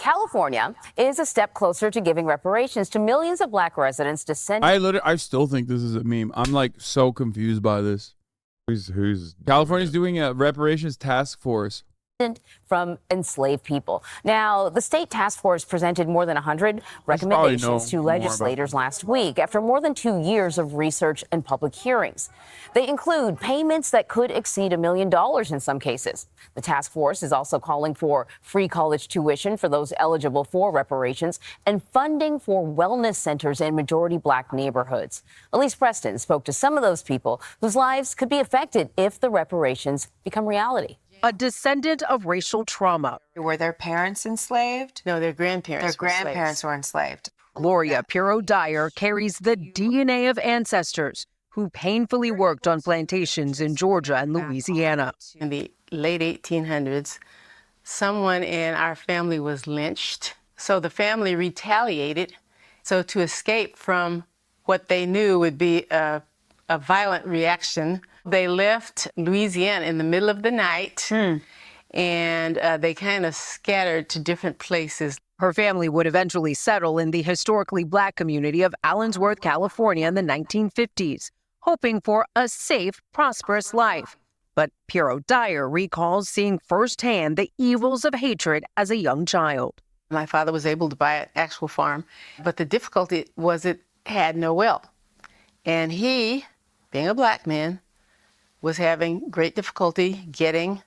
California is a step closer to giving reparations to millions of black residents descended. I still think this is a meme. I'm like so confused by this. Who's California's doing a reparations task force from enslaved people. Now, the state task force presented more than 100 recommendations to legislators last week after more than 2 years of research and public hearings. They include payments that could exceed $1 million in some cases. The task force is also calling for free college tuition for those eligible for reparations and funding for wellness centers in majority black neighborhoods. Elise Preston spoke to some of those people whose lives could be affected if the reparations become reality. A descendant of racial trauma. Were their parents enslaved? No, their grandparents. Their grandparents were enslaved. Gloria Pirro-Dyer carries the DNA of ancestors who painfully worked on plantations in Georgia and Louisiana. In the late 1800s, someone in our family was lynched. So the family retaliated. So to escape from what they knew would be a violent reaction, they left Louisiana in the middle of the night, and they kind of scattered to different places. Her family would eventually settle in the historically black community of Allensworth, California in the 1950s, hoping for a safe, prosperous life. But Pirro-Dyer recalls seeing firsthand the evils of hatred as a young child. My father was able to buy an actual farm, but the difficulty was it had no well. And he, being a black man, was having great difficulty getting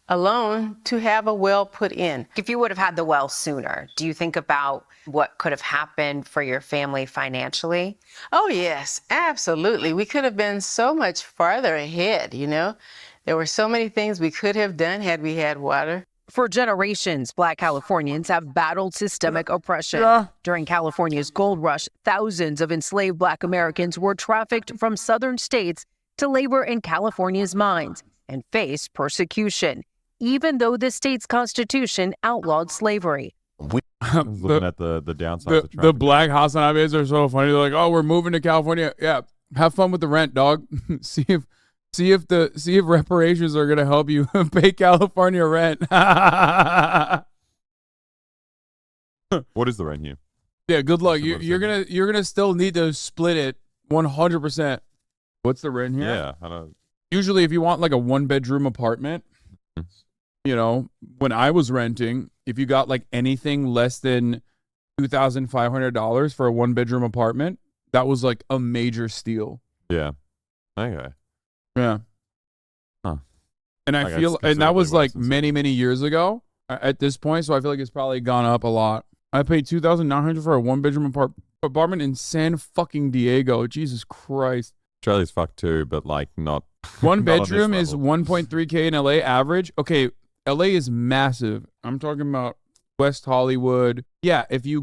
a loan to have a well put in. If you would have had the well sooner, do you think about what could have happened for your family financially? Oh, yes, absolutely. We could have been so much farther ahead, you know. There were so many things we could have done had we had water. For generations, black Californians have battled systemic oppression. During California's gold rush, thousands of enslaved black Americans were trafficked from southern states to labor in California's mines and face persecution, even though the state's constitution outlawed slavery. Looking at the downside. The black HasanAbis are so funny. They're like, "Oh, we're moving to California. Yeah, have fun with the rent, dog. see if reparations are gonna help you pay California rent." What is the rent here? Yeah, good luck. You're gonna still need to split it 100%. What's the rent here? Yeah, I don't. Usually, if you want like a 1-bedroom apartment, you know, when I was renting, if you got like anything less than $2,500 for a 1-bedroom apartment, that was like a major steal. Yeah. Okay. Yeah. Huh. And I feel, and that was like many years ago at this point, so I feel like it's probably gone up a lot. I paid $2,900 for a 1-bedroom apartment in San fucking Diego. Jesus Christ. Australia's fucked too, but like not. 1 bedroom is 1.3K in LA average. Okay, LA is massive. I'm talking about West Hollywood. Yeah, if you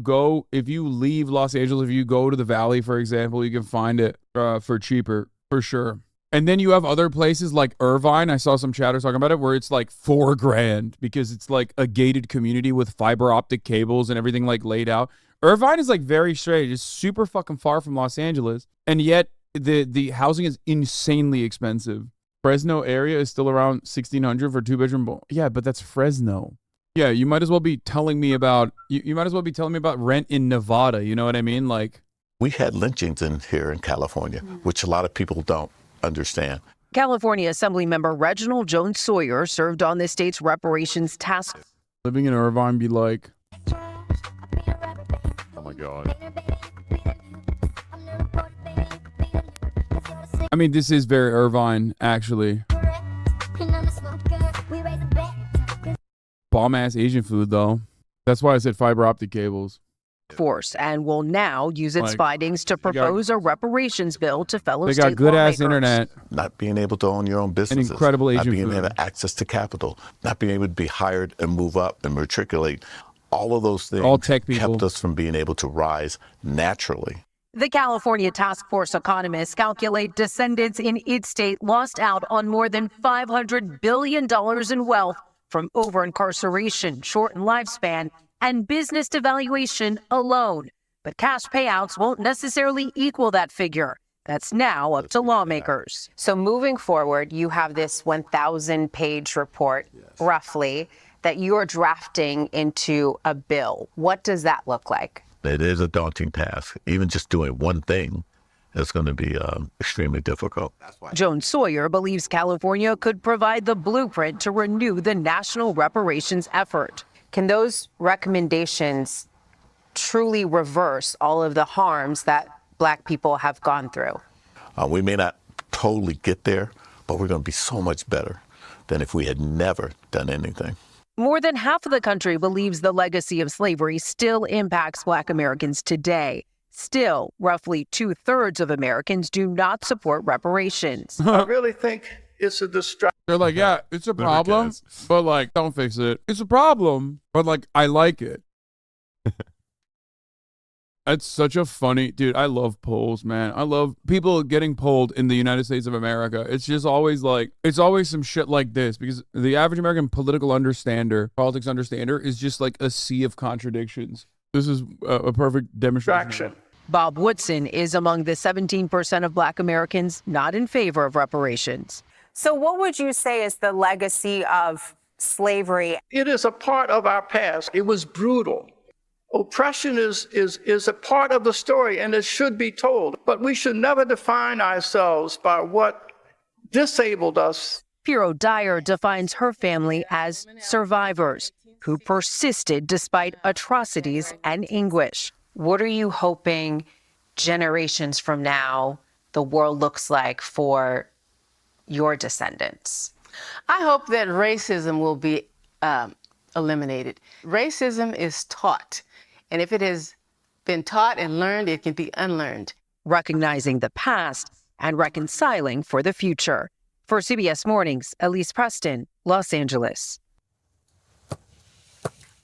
leave Los Angeles, if you go to the Valley, for example, you can find it for cheaper, for sure. And then you have other places like Irvine. I saw some chatter talking about it where it's like $4 grand because it's like a gated community with fiber optic cables and everything like laid out. Irvine is like very straight. It's super fucking far from Los Angeles. And yet the housing is insanely expensive. Fresno area is still around $1,600 for 2-bedroom. Yeah, but that's Fresno. Yeah, you might as well be telling me about you might as well be telling me about rent in Nevada. You know what I mean? Like, we had lynchings in here in California, which a lot of people don't understand. California Assemblymember Reginald Jones Sawyer served on the state's reparations task. Living in Irvine be like, Oh my God. I mean, this is very Irvine, actually. Bomb-ass Asian food, though. That's why I said fiber optic cables. Force and will now use its findings to propose a reparations bill to fellow They state got good-ass lawmakers. internet. Not being able to own your own businesses. And incredible Asian not being food. able to have access to capital. Not being able to be hired and move up and matriculate. All of those things All tech people. kept us from being able to rise naturally. The California Task Force economists calculate descendants in its state lost out on more than $500 billion in wealth from over-incarceration, shortened lifespan, and business devaluation alone. But cash payouts won't necessarily equal that figure. That's now up to lawmakers. So moving forward, you have this 1,000-page report, roughly, that you're drafting into a bill. What does that look like? It is a daunting task. Even just doing one thing is going to be extremely difficult. Joan Sawyer believes California could provide the blueprint to renew the national reparations effort. Can those recommendations truly reverse all of the harms that Black people have gone through? We may not totally get there, but we're going to be so much better than if we had never done anything. More than half of the country believes the legacy of slavery still impacts Black Americans today. Still, roughly 2/3 of Americans do not support reparations. I really think it's a distraction. They're like, yeah, it's a problem, but like, don't fix it. It's a problem, but like, I like it. It's such a funny, dude. I love polls, man. I love people getting polled in the United States of America. It's just always like, it's always some shit like this, because the average American politics understander is just like a sea of contradictions. This is a perfect demonstration. Bob Woodson is among the 17% of Black Americans not in favor of reparations. So what would you say is the legacy of slavery? It is a part of our past. It was brutal. Oppression is a part of the story, and it should be told. But we should never define ourselves by what disabled us. Piero Dyer defines her family as survivors who persisted despite atrocities and anguish. What are you hoping generations from now the world looks like for your descendants? I hope that racism will be eliminated. Racism is taught, and if it has been taught and learned, it can be unlearned. Recognizing the past and reconciling for the future. For CBS Mornings, Elise Preston, Los Angeles.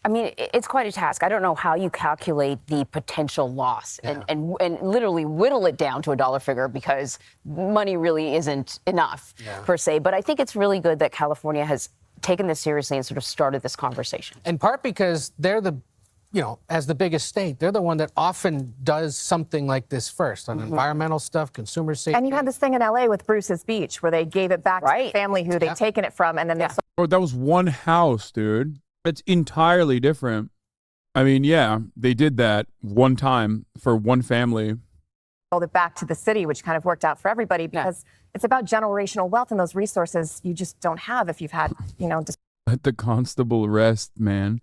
I mean, it's quite a task. I don't know how you calculate the potential loss and literally whittle it down to a dollar figure, because money really isn't enough per se. But I think it's really good that California has taken this seriously and sort of started this conversation. In part because they're as the biggest state, they're the one that often does something like this first on environmental stuff, consumer safety. And you had this thing in LA with Bruce's Beach where they gave it back to the family who they'd taken it from, and then they Bro, that was one house, dude. It's entirely different. I mean, yeah, they did that one time for one family. sold it back to the city, which kind of worked out for everybody, because it's about generational wealth, and those resources you just don't have if you've had, Let the constable rest, man.